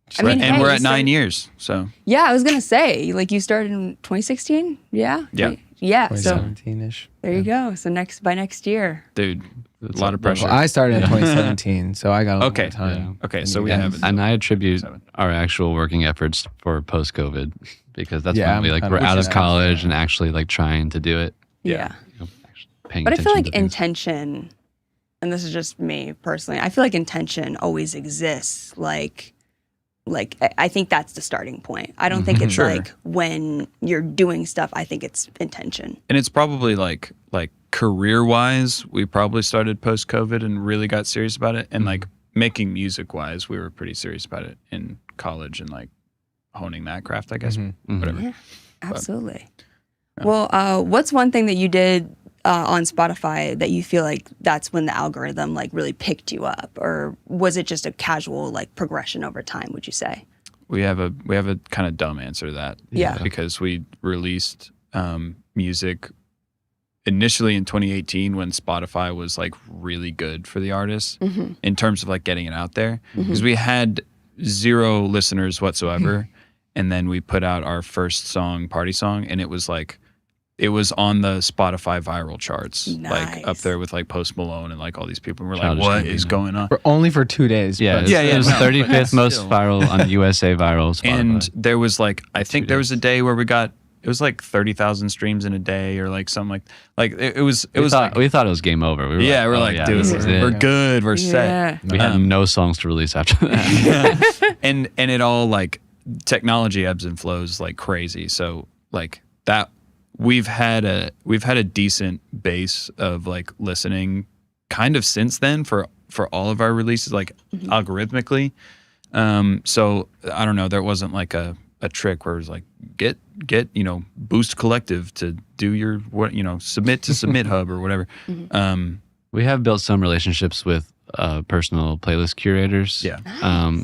just I mean, and hey, we're you at 9 started- years. So Yeah, I was gonna say, like you started in 2016. Yeah. Yeah. Yeah. So 2017-ish. there you go. So by next year. dude, It's a lot of pressure. Well, I started in 2017, so I got a lot Okay. more time. Okay, so we Yeah. have And I attribute 7. our actual working efforts for post-COVID because that's Yeah, when we I'm like kind we're of out of pushing that. college and actually like trying to do it. Yeah. Actually paying But I feel attention like to things. intention, and this is just me personally, I feel like intention always exists. Like I think that's the starting point. I don't think it's Sure. like when you're doing stuff, I think it's intention. And it's probably like career-wise, we probably started post-COVID and really got serious about it. And like making music-wise, we were pretty serious about it in college and like honing that craft, I guess. Whatever. Yeah, absolutely. Well, what's one thing that you did on Spotify that you feel like that's when the algorithm like really picked you up, or was it just a casual like progression over time? Would you say? We have a kind of dumb answer to that. Yeah. Because we released music initially in 2018 when Spotify was like really good for the artists in terms of like getting it out there. Because we had 0 listeners whatsoever. And then we put out our first song, Party Song, and it was on the Spotify viral charts, like up there with like Post Malone and like all these people. And we're Childish like, what Gambino. is going on? For only for 2 days. Yeah, but- it was no, but 35th most still. viral on USA viral Spotify. And there was like, I think there was a day where it was like 30,000 streams in a day or like something like it was we like, thought it was game over. We were we're oh, like, yeah, dude, this is it. we're good, we're Yeah. set. We had no songs to release after that. And it all like technology ebbs and flows like crazy. So like that we've had a decent base of like listening kind of since then for all of our releases, like algorithmically. So I don't know, there wasn't like a trick where it was like get Boost Collective to do your submit to Submit Hub or whatever. We have built some relationships with personal playlist curators. Yeah.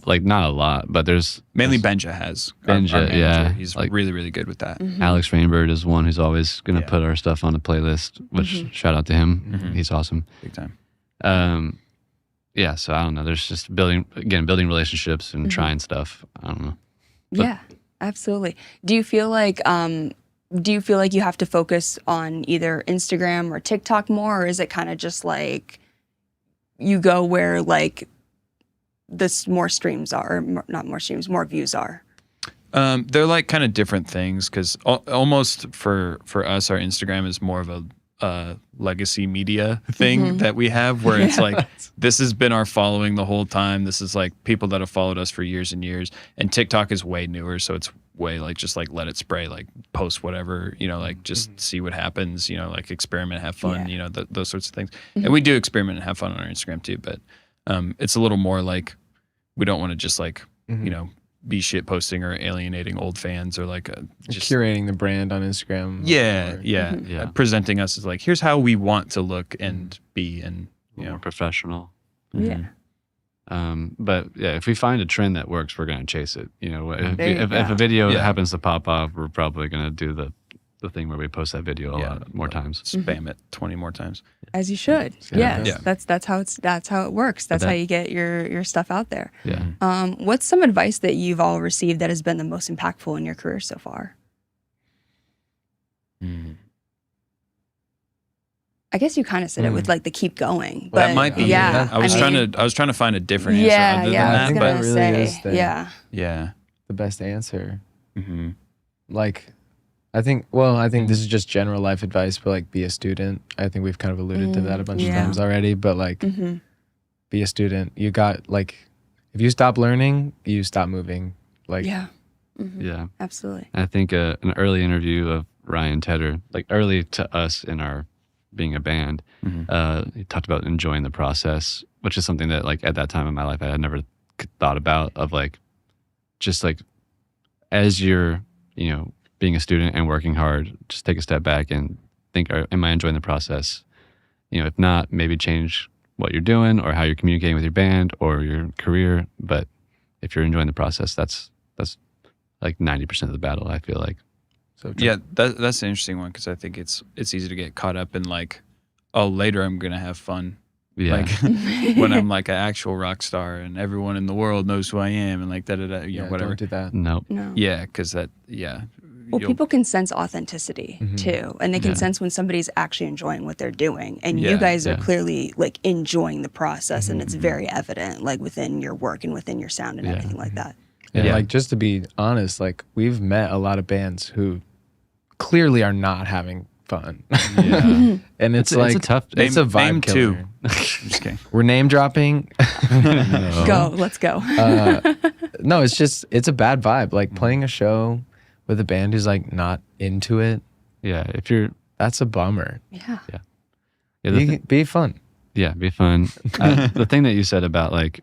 Like not a lot, but there's mainly Benja has. Benja, our manager. yeah. He's like, really, really good with that. Alex Rainbird is one who's always going to put our stuff on a playlist, which shout out to him. He's awesome. Big time. Yeah, so I don't know. There's just building relationships and trying stuff. I don't know. But, yeah, absolutely. Do you feel like you have to focus on either Instagram or TikTok more, or is it kind of just like you go where like more streams are, or not more streams, more views are? They're like kind of different things because almost for us, our Instagram is more of a legacy media thing that we have where it's like this has been our following the whole time. This is like people that have followed us for years and years, and TikTok is way newer, so it's way like just like let it spray, like post whatever, like just see what happens, like experiment, have fun, those sorts of things. And we do experiment and have fun on our Instagram too, but it's a little more like we don't want to just like be shit posting or alienating old fans or like just curating the brand on Instagram. Yeah. Presenting us as like, here's how we want to look and be, and more professional. Yeah. But yeah, if we find a trend that works, we're going to chase it. If a video happens to pop off, we're probably going to do the thing where we post that video a lot more times. Spam it 20 more times. As you should. That's how it works. That's how you get your stuff out there. Yeah. What's some advice that you've all received that has been the most impactful in your career so far? I guess you kind of said it with like the keep going. But that might be. Yeah. I was trying to find a different answer other than I was that. gonna but really say, is the best answer. Like I think this is just general life advice, but like be a student. I think we've kind of alluded to that a bunch of times already, but like be a student. You got like, if you stop learning, you stop moving. Like, Yeah. Absolutely. I think an early interview of Ryan Tedder, like early to us in our being a band, he talked about enjoying the process, which is something that like at that time in my life I had never thought about, of like, just like as you're, being a student and working hard, just take a step back and think, am I enjoying the process? If not, maybe change what you're doing or how you're communicating with your band or your career. But if you're enjoying the process, that's like 90% of the battle, I feel like. So yeah, that's an interesting one, because I think it's easy to get caught up in like, oh, later I'm gonna have fun. Yeah. Like when I'm like an actual rock star and everyone in the world knows who I am and like whatever. Don't do that. Nope. No. Yeah, because Well, people can sense authenticity too, and they can sense when somebody's actually enjoying what they're doing. And you guys are clearly like enjoying the process, and it's very evident, like within your work and within your sound and everything like that. And like, just to be honest, like we've met a lot of bands who clearly are not having fun. And it's like it's a tough. It's a vibe killer. too. Just kidding. We're name dropping. Let's go. No, it's a bad vibe. Like playing a show with a band who's like not into it. Yeah, that's a bummer. Be fun. Yeah, be fun. The thing that you said about like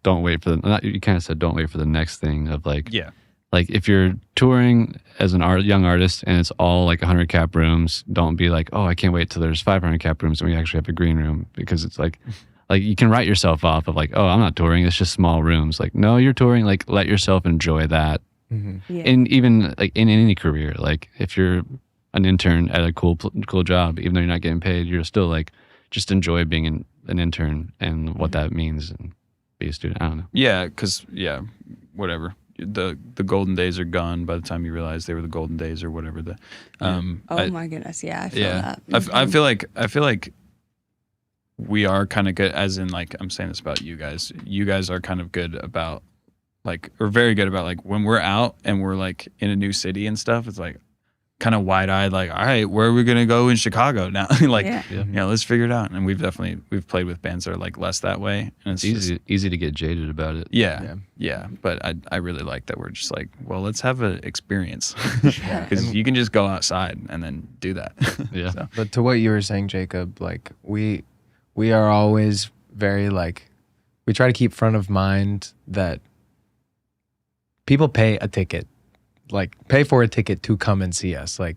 don't wait for you kind of said don't wait for the next thing of like like if you're touring as an young artist and it's all like 100 cap rooms, don't be like, oh, I can't wait till there's 500 cap rooms and we actually have a green room, because it's like you can write yourself off of like, oh, I'm not touring, it's just small rooms. Like, no, you're touring. Like, let yourself enjoy that. And even like in any career, like if you're an intern at a cool job, even though you're not getting paid, you're still like, just enjoy being an intern and what that means, and be a student. I don't know. Yeah, because whatever. The golden days are gone by the time you realize they were the golden days or whatever. My goodness, I feel that. I feel like we are kind of good, as in like, I'm saying this about you guys. You guys are kind of good about like, or very good about like when we're out and we're like in a new city and stuff. It's like, kind of wide-eyed, like, all right, where are we gonna go in Chicago now? Like, let's figure it out. And we've played with bands that are like less that way, and it's easy to get jaded about it. Yeah. But I really like that we're just like, well, let's have an experience, because you can just go outside and then do that. So. But to what you were saying, Jacob, like we are always very like, we try to keep front of mind that people pay for a ticket to come and see us. Like,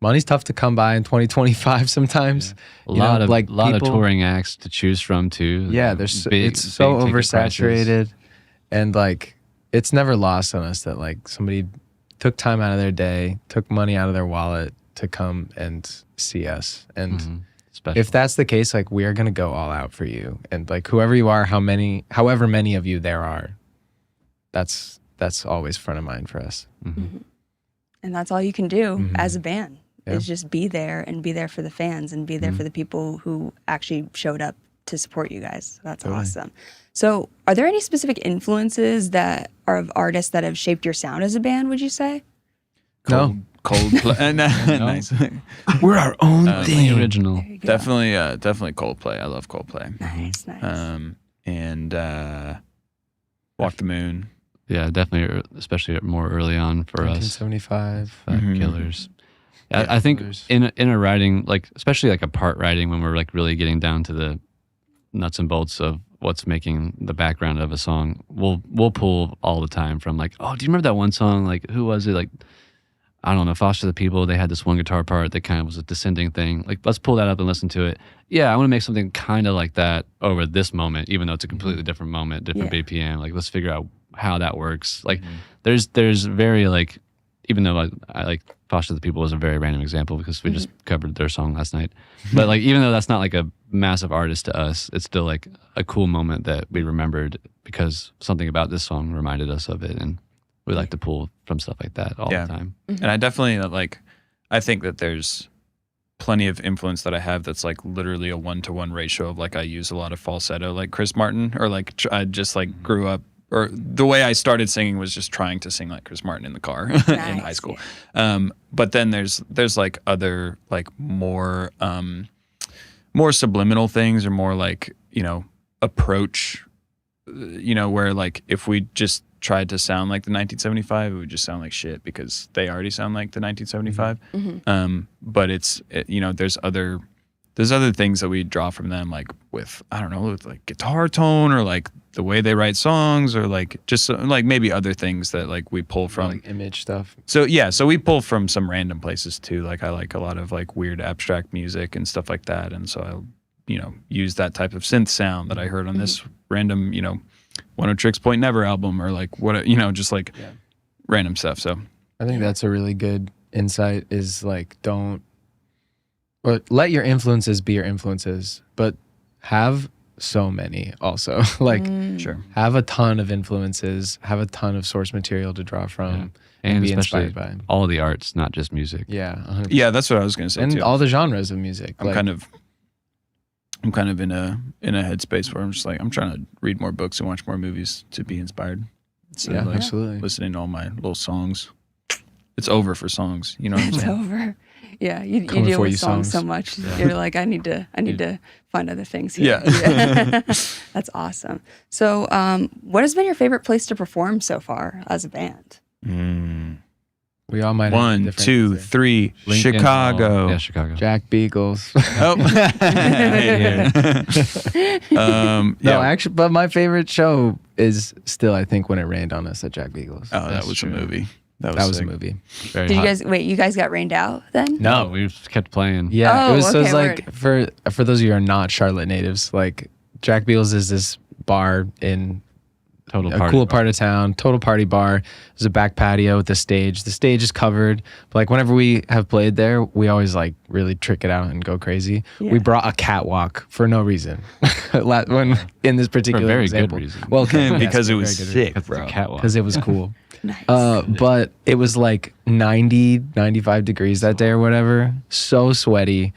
money's tough to come by in 2025 sometimes. A lot of touring acts to choose from too. Yeah, it's so oversaturated, and like it's never lost on us that like somebody took time out of their day, took money out of their wallet to come and see us. And if that's the case, like we are gonna go all out for you. And like whoever you are, however many of you there are, that's always front of mind for us. And that's all you can do as a band is just be there and be there for the fans and be there for the people who actually showed up to support you guys. So that's awesome. So are there any specific influences that are of artists that have shaped your sound as a band, would you say? Coldplay. Nice. We're our own thing. Original. Definitely Coldplay. I love Coldplay. Nice. And Walk the Moon. Yeah, definitely, especially more early on for us. 1975. Killers. I think in a writing, like especially like a part writing, when we're like really getting down to the nuts and bolts of what's making the background of a song, we'll pull all the time from like, oh, do you remember that one song? Like, who was it? Like, I don't know, Foster the People. They had this one guitar part that kind of was a descending thing. Like, let's pull that up and listen to it. Yeah, I want to make something kind of like that over this moment, even though it's a completely different moment, different BPM. Like, let's figure out how that works. Like, there's very like, even though I like Foster the People was a very random example because we just covered their song last night. But like, even though that's not like a massive artist to us, it's still like a cool moment that we remembered because something about this song reminded us of it, and we like to pull from stuff like that all the time. And I definitely I think that there's plenty of influence that I have that's like literally a 1-to-1 ratio of like I use a lot of falsetto like Chris Martin, or like I just like grew up, or the way I started singing was just trying to sing like Chris Martin in the car in high school. But then there's like other like more subliminal things, or more like, approach, where like if we just tried to sound like the 1975, it would just sound like shit because they already sound like the 1975. But there's other things that we draw from them, like with, I don't know, with like guitar tone, or like the way they write songs, or like just like maybe other things that like we pull from, like image stuff. So we pull from some random places too. Like I like a lot of like weird abstract music and stuff like that, and so I'll use that type of synth sound that I heard on this random One of Tricks Point Never album, or like what just like random stuff. So I think that's a really good insight, is like let your influences be your influences, but have so many also. Like have a ton of influences, have a ton of source material to draw from, and be inspired by all the arts, not just music. 100%. Yeah, that's what I was gonna say, and too. all the genres of music. I'm kind of in a headspace where I'm just like, I'm trying to read more books and watch more movies to be inspired. So absolutely. Listening to all my little songs. It's over for songs. You know what I'm saying? It's over. Yeah, you deal with songs so much. You're like, I need to find other things here. Yeah. That's awesome. So what has been your favorite place to perform so far as a band? We all might have 1, 2, 3, Lincoln. Chicago. Yeah, Chicago. Jack Beagles. Oh. No, actually, but my favorite show is still, I think, When It Rained on Us at Jack Beagles. Oh, that was true. a movie. That was a movie. Very Did hot. you guys got rained out then? No, we just kept playing. Yeah, Oh, it was. So it was okay, like for those of you who are not Charlotte natives, like Jack Beagles is this bar in Total a party cool bar. part of town, total party bar. There's a back patio with the stage. The stage is covered, but like whenever we have played there, we always like really trick it out and go crazy. Yeah. We brought a catwalk for no reason. When in this particular very example. good reason. Well, okay, because yes, it was very good sick, That's bro. the catwalk. because it was cool. Nice. But it was like 90, 95 degrees that day or whatever. So sweaty.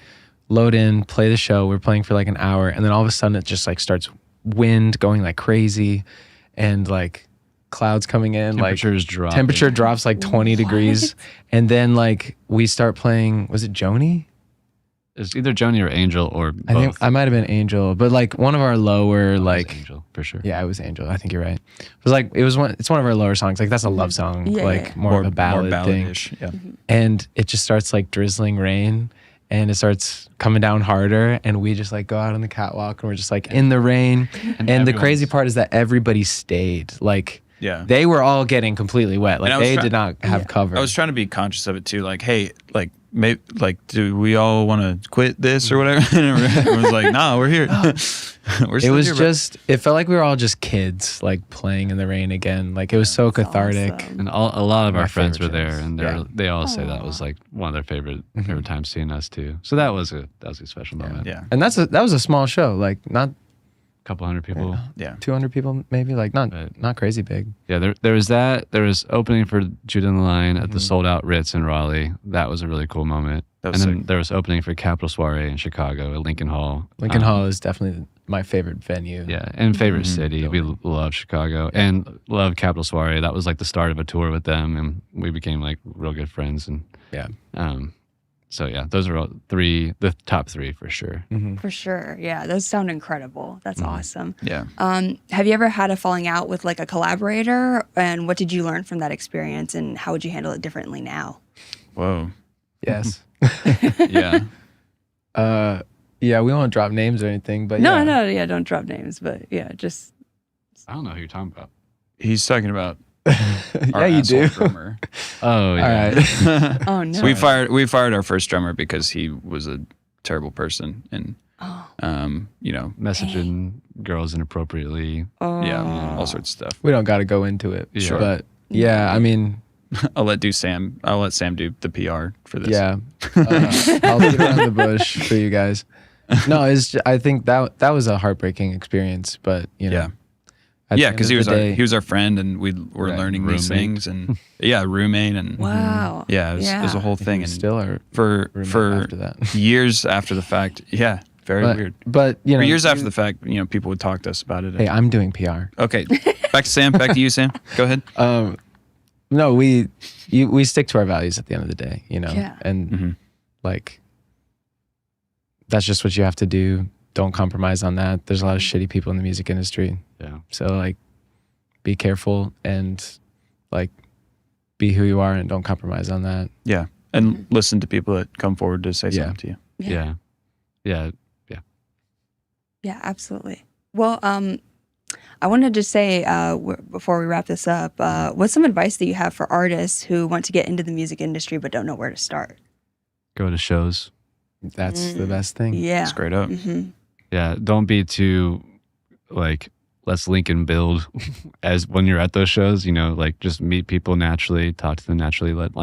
Load in, play the show. We're playing for like an hour, and then all of a sudden it just like starts wind going like crazy, and like clouds coming in, Temperatures drop. Temperature drops like 20 degrees, and then like we start playing. Was it Joni? It's either Joni or Angel or both. I think I might have been Angel, but like one of our lower like Angel for sure. Yeah, it was Angel. I think you're right. It's one of our lower songs. Like that's a love song, more of a ballad thing. Yeah. And it just starts like drizzling rain, and it starts coming down harder, and we just like go out on the catwalk and we're just like in the rain. And the crazy part is that everybody stayed. Like they were all getting completely wet. Like they did not have cover. I was trying to be conscious of it too. Like, hey, like maybe like do we all want to quit this or whatever? And everyone was like, nah, we're here. We're still here, it felt like we were all just kids like playing in the rain again. Like it was so cathartic. Awesome. And a lot of our friends were there, jams. and they all say that was like one of their favorite times seeing us too. So that was a special moment. Yeah. And that was a small show, like not A couple hundred people. Yeah. 200 people maybe, like not crazy big. Yeah, there was that. There was opening for Judah and the Lion at the sold out Ritz in Raleigh. That was a really cool moment. That was and then sick. there was opening for Capitol Soiree in Chicago at Lincoln Hall. Lincoln Hall is definitely my favorite venue. Yeah, and favorite city. We love Chicago and love Capitol Soiree. That was like the start of a tour with them, and we became like real good friends. And so yeah, those are all the top three for sure. For sure. Yeah, those sound incredible. That's awesome. Yeah. Have you ever had a falling out with like a collaborator, and what did you learn from that experience, and how would you handle it differently now? Whoa. Yes. Yeah. Yeah, we won't drop names or anything, but No, don't drop names, but yeah, just I don't know who you're talking about. He's talking about yeah, you do. drummer. Oh yeah. All right. oh no. We fired our first drummer because he was a terrible person and Messaging girls inappropriately. all sorts of stuff. We don't got to go into it. Sure. But yeah, I mean, I'll let Sam do the PR for this. yeah, I'll beat around the bush for you guys. No, I think that was a heartbreaking experience, but you know, yeah, because he was our friend, and we were learning these things, and roommate, and wow, it was a whole thing, and still are for after that. years after the fact, very weird. But you know, for years after the fact, people would talk to us about it. Hey, I'm doing PR. Okay, back to Sam. Back to you, Sam. Go ahead. No, we stick to our values at the end of the day, and like that's just what you have to do. Don't compromise on that. There's a lot of shitty people in the music industry. Yeah. So like, be careful and like, be who you are and don't compromise on that. Yeah, and listen to people that come forward to say something to you. Yeah. Yeah, absolutely. Well, I wanted to say before we wrap this up, what's some advice that you have for artists who want to get into the music industry but don't know where to start? Go to shows. That's the best thing. Yeah. Straight up. Yeah, don't be too like let's link and build as when you're at those shows, like just meet people naturally, talk to them naturally, let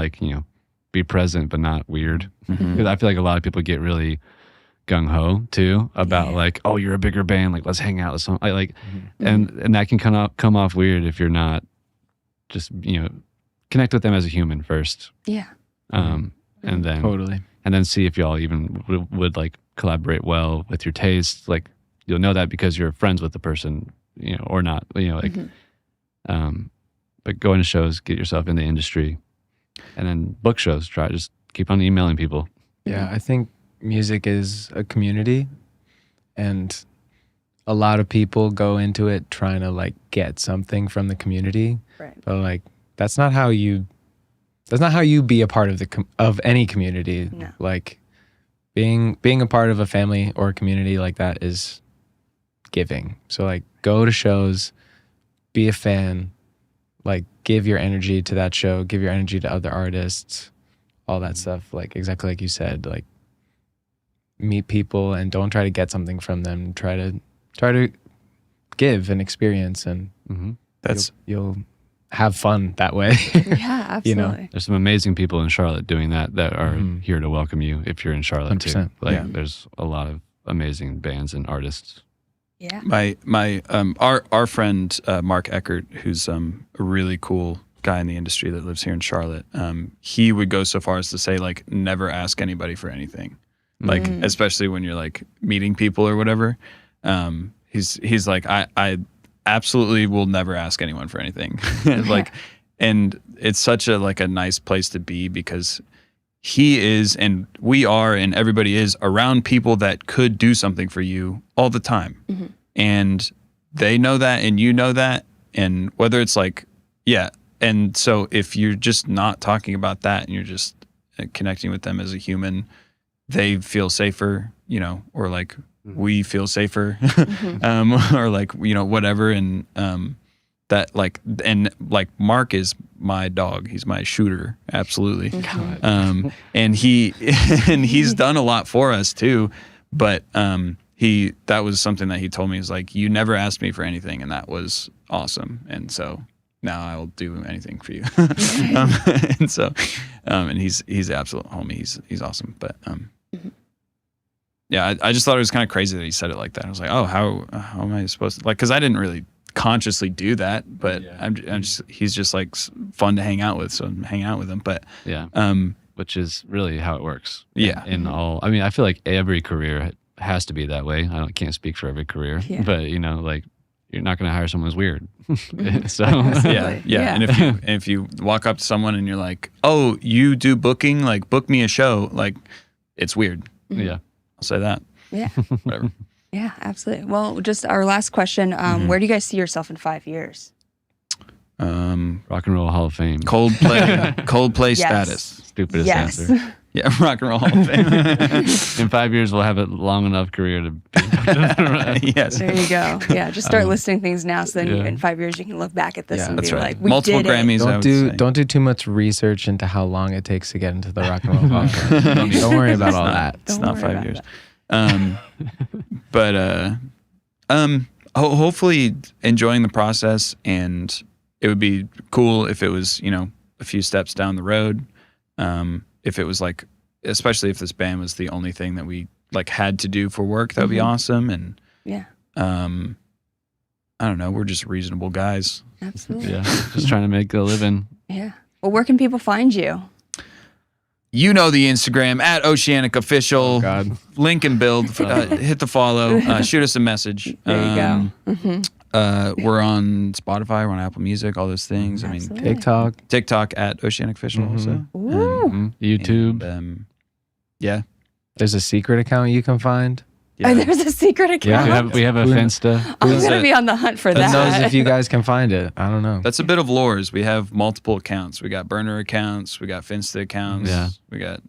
be present but not weird. Because I feel like a lot of people get really gung-ho too about like, oh, you're a bigger band, like let's hang out with some and that can come off weird if you're not just connect with them as a human first. Yeah. And then Totally. and then see if y'all even would like collaborate well with your tastes. Like you'll know that because you're friends with the person, or not, but going to shows, get yourself in the industry, and then book shows. Just keep on emailing people. Yeah, I think music is a community, and a lot of people go into it trying to like get something from the community. Right. But like that's not how you be a part of of any community. No. Like being a part of a family or a community like that is giving. So like go to shows, be a fan, like give your energy to that show, give your energy to other artists, all that stuff. Like exactly like you said, like meet people and don't try to get something from them. Try to give an experience, and you'll have fun that way. Yeah, absolutely. There's some amazing people in Charlotte doing that are here to welcome you if you're in Charlotte 100%. too. Like there's a lot of amazing bands and artists. Yeah. Our friend Mark Eckert, who's a really cool guy in the industry that lives here in Charlotte, he would go so far as to say like never ask anybody for anything, like especially when you're like meeting people or whatever. He's like I absolutely will never ask anyone for anything. Like, and it's such a like a nice place to be because he is, and we are, and everybody is around people that could do something for you all the time. And they know that, and you know that. And whether it's like, and so if you're just not talking about that and you're just connecting with them as a human, they feel safer, you know, or like we feel safer, or like, you know, whatever. And that like, and like Mark is my dog. He's my shooter. Absolutely. And he's done a lot for us too. But that was something that he told me, is like, you never asked me for anything. And that was awesome. And so now I'll do anything for you. And so, and he's the absolute homie. He's awesome. But, yeah, I just thought it was kind of crazy that he said it like that. I was like, oh, how am I supposed to, like, cause I didn't really consciously do that, but he's just like fun to hang out with. So I'm hanging out with him, but which is really how it works. Yeah. In all, I mean, I feel like every career has to be that way. Can't speak for every career, but you know, like, you're not going to hire someone who's weird. So yeah. And if you walk up to someone and you're like, oh, you do booking, like book me a show, like it's weird. Yeah. I'll say that. Yeah. Whatever. Yeah, absolutely. Well, just our last question. Where do you guys see yourself in 5 years? Rock and Roll Hall of Fame. Coldplay status. Stupidest answer. Yeah, Rock and Roll Hall of Fame. In 5 years, we'll have a long enough career to be. Yes. There you go. Yeah, just start listing things now, so then in 5 years you can look back at this and be like, we multiple did Grammys. Don't do too much research into how long it takes to get into the Rock and Roll Hall of Fame. Don't worry about all that. It's not 5 years. But hopefully enjoying the process, and it would be cool if it was, you know, a few steps down the road. If it was like, especially if this band was the only thing that we like had to do for work, that would be awesome. And I don't know, we're just reasonable guys. Absolutely. Yeah, just trying to make a living. Yeah. Well, where can people find you? You know the Instagram at Oceanic Official. Oh, God. Link and build. Hit the follow. Shoot us a message. There you go. We're on Spotify. We're on Apple Music. All those things. Absolutely. I mean, TikTok at Oceanic Official also. YouTube. And, yeah. There's a secret account you can find. Oh, there's a secret account. Yeah, we have a Finsta. I'm going to be on the hunt for that. Who knows if you guys can find it? I don't know. That's a bit of lores. We have multiple accounts. We got burner accounts. We got Finsta accounts. Yeah. We got,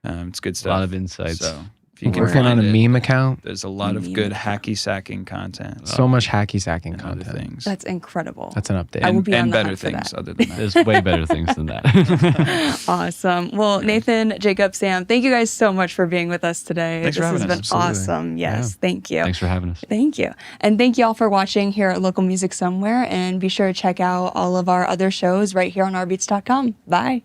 it's good stuff. A lot of insights. So if you I'm can working on a meme account. There's a lot of good hacky sacking content. So much hacky sacking and content. other things. That's incredible. That's an update. I will be on and the better hunt for things that. other than that. There's way better things than that. Awesome. Well, Nathan, Jacob, Sam, thank you guys so much for being with us today. Thanks for having has been us. awesome. Yes, thank you. Thanks for having us. Thank you. And thank you all for watching here at Local Music Somewhere. And be sure to check out all of our other shows right here on ourbeats.com. Bye.